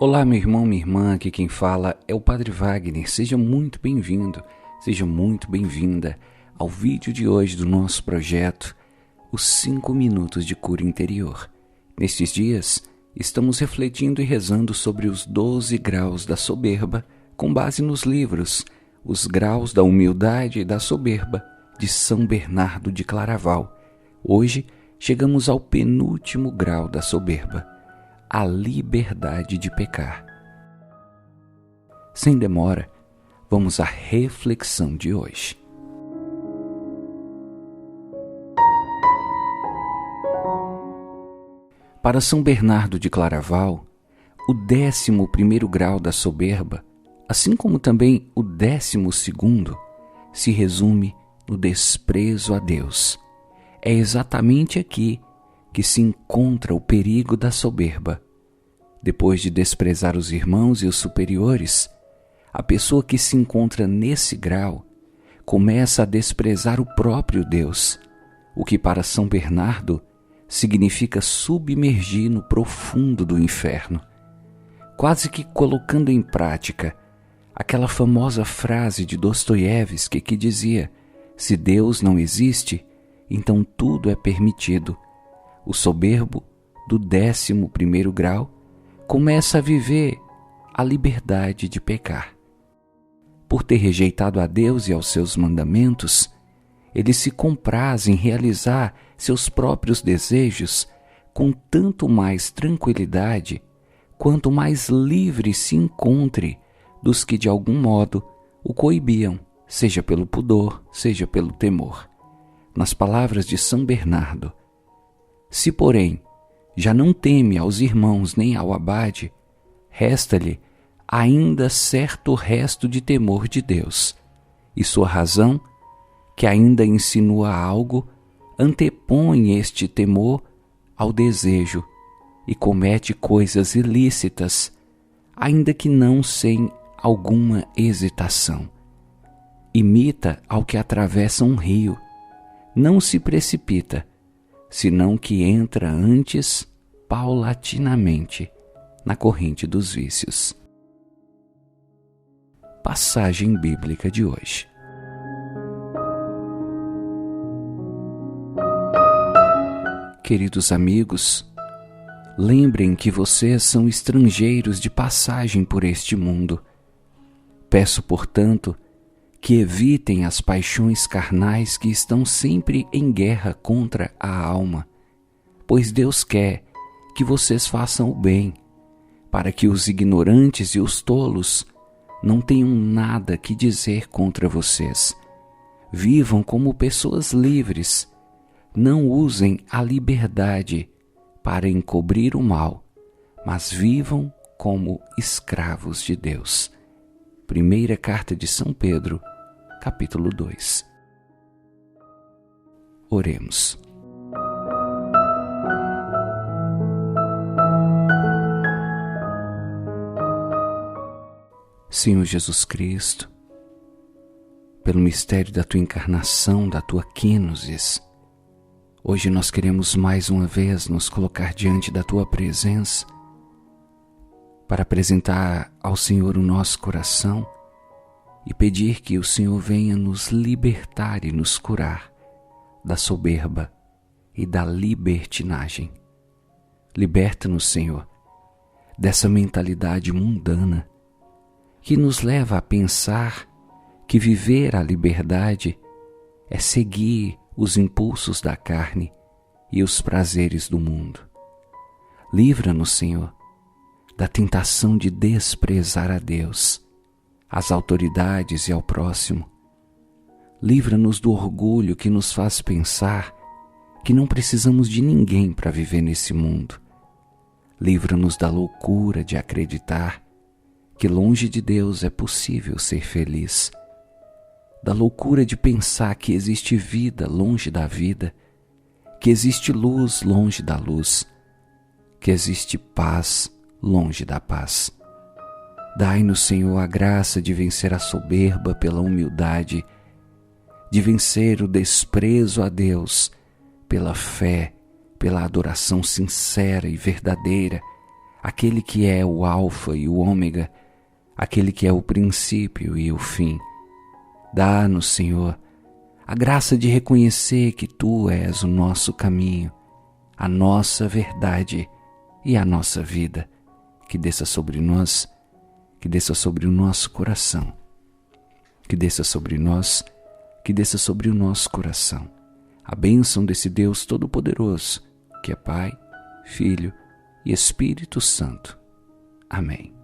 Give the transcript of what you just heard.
Olá, meu irmão, minha irmã, aqui quem fala é o Padre Wagner. Seja muito bem-vindo, seja muito bem-vinda ao vídeo de hoje do nosso projeto, os 5 Minutos de Cura Interior. Nestes dias, estamos refletindo e rezando sobre os 12 graus da soberba, com base nos livros Os Graus da Humildade e da Soberba, de São Bernardo de Claraval. Hoje, chegamos ao penúltimo grau da soberba, a liberdade de pecar. Sem demora, vamos à reflexão de hoje. Para São Bernardo de Claraval, o 11º grau da soberba, assim como também o 12º, se resume no desprezo a Deus. É exatamente aqui que se encontra o perigo da soberba. Depois de desprezar os irmãos e os superiores, a pessoa que se encontra nesse grau começa a desprezar o próprio Deus, o que para São Bernardo significa submergir no profundo do inferno, quase que colocando em prática aquela famosa frase de Dostoiévski que dizia: se Deus não existe, então tudo é permitido. O soberbo do 11º grau começa a viver a liberdade de pecar. Por ter rejeitado a Deus e aos seus mandamentos, ele se compraz em realizar seus próprios desejos com tanto mais tranquilidade quanto mais livre se encontre dos que de algum modo o coibiam, seja pelo pudor, seja pelo temor. Nas palavras de São Bernardo: se, porém, já não teme aos irmãos nem ao abade, resta-lhe ainda certo resto de temor de Deus, e sua razão, que ainda insinua algo, antepõe este temor ao desejo e comete coisas ilícitas, ainda que não sem alguma hesitação. Imita ao que atravessa um rio, não se precipita, senão que entra antes, paulatinamente, na corrente dos vícios. Passagem bíblica de hoje. Queridos amigos, lembrem que vocês são estrangeiros de passagem por este mundo. Peço, portanto, que evitem as paixões carnais que estão sempre em guerra contra a alma, pois Deus quer que vocês façam o bem, para que os ignorantes e os tolos não tenham nada que dizer contra vocês. Vivam como pessoas livres, não usem a liberdade para encobrir o mal, mas vivam como escravos de Deus. Primeira Carta de São Pedro, capítulo 2. Oremos. Senhor Jesus Cristo, pelo mistério da Tua encarnação, da Tua quênosis, hoje nós queremos mais uma vez nos colocar diante da Tua presença para apresentar ao Senhor o nosso coração e pedir que o Senhor venha nos libertar e nos curar da soberba e da libertinagem. Liberta-nos, Senhor, dessa mentalidade mundana que nos leva a pensar que viver a liberdade é seguir os impulsos da carne e os prazeres do mundo. Livra-nos, Senhor, da tentação de desprezar a Deus, às autoridades e ao próximo. Livra-nos do orgulho que nos faz pensar que não precisamos de ninguém para viver nesse mundo. Livra-nos da loucura de acreditar que longe de Deus é possível ser feliz, da loucura de pensar que existe vida longe da vida, que existe luz longe da luz, que existe paz longe da paz. Dai-nos, Senhor, a graça de vencer a soberba pela humildade, de vencer o desprezo a Deus pela fé, pela adoração sincera e verdadeira, aquele que é o Alfa e o Ômega, aquele que é o princípio e o fim. Dá-nos, Senhor, a graça de reconhecer que Tu és o nosso caminho, a nossa verdade e a nossa vida. Que desça sobre nós, que desça sobre o nosso coração, que desça sobre nós, que desça sobre o nosso coração. A bênção desse Deus Todo-Poderoso, que é Pai, Filho e Espírito Santo. Amém.